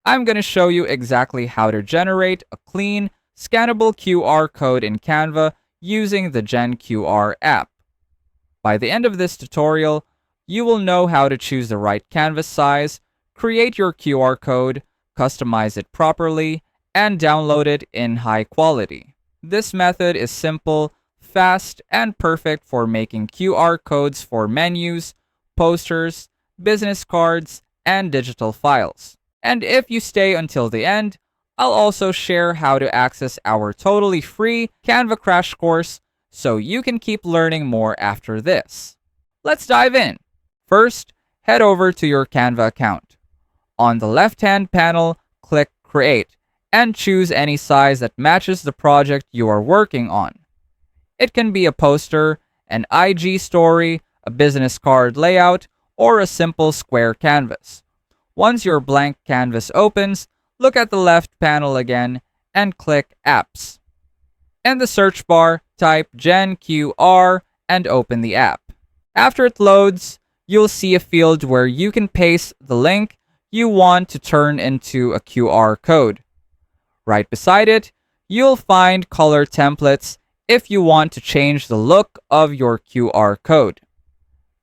I'm going to show you exactly how to generate a clean, scannable QR code in Canva using the GenQR app. By the end of this tutorial, you will know how to choose the right canvas size, create your QR code, customize it properly, and download it in high quality. This method is simple, fast, and perfect for making QR codes for menus, posters, business cards, and digital files. And if you stay until the end, I'll also share how to access our totally free Canva crash course so you can keep learning more after this. Let's dive in. First, head over to your Canva account. On the left-hand panel, click Create and choose any size that matches the project you are working on. It can be a poster, an IG story, a business card layout, or a simple square canvas. Once your blank canvas opens, look at the left panel again and click Apps. In the search bar, type GenQR and open the app. After it loads, you'll see a field where you can paste the link you want to turn into a QR code. Right beside it, you'll find color templates if you want to change the look of your QR code.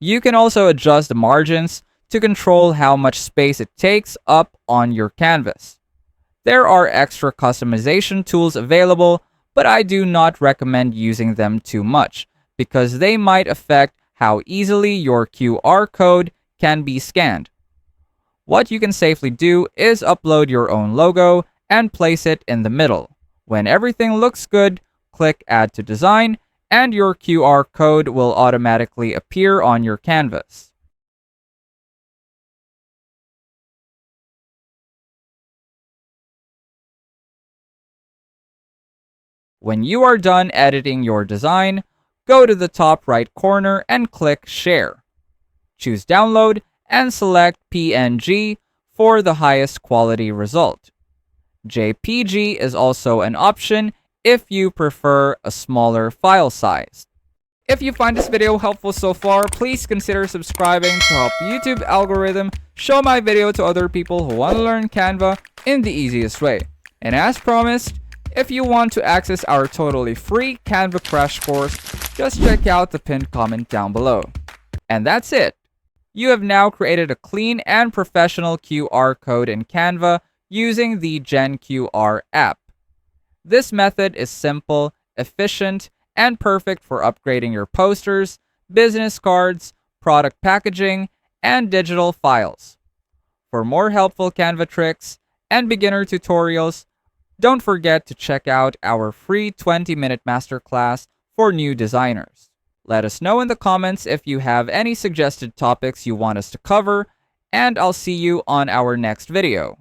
You can also adjust the margins to control how much space it takes up on your canvas. There are extra customization tools available, but I do not recommend using them too much because they might affect how easily your QR code can be scanned. What you can safely do is upload your own logo and place it in the middle. When everything looks good, click Add to Design, and your QR code will automatically appear on your canvas. When you are done editing your design, go to the top right corner and click Share. Choose Download and select PNG for the highest quality result. JPG is also an option if you prefer a smaller file size. If you find this video helpful so far, please consider subscribing to help YouTube algorithm show my video to other people who want to learn Canva in the easiest way. And as promised, if you want to access our totally free Canva crash course, just check out the pinned comment down below. And that's it. You have now created a clean and professional QR code in Canva using the GenQR app. This method is simple, efficient, and perfect for upgrading your posters, business cards, product packaging, and digital files. For more helpful Canva tricks and beginner tutorials, don't forget to check out our free 20-minute masterclass for new designers. Let us know in the comments if you have any suggested topics you want us to cover, and I'll see you on our next video.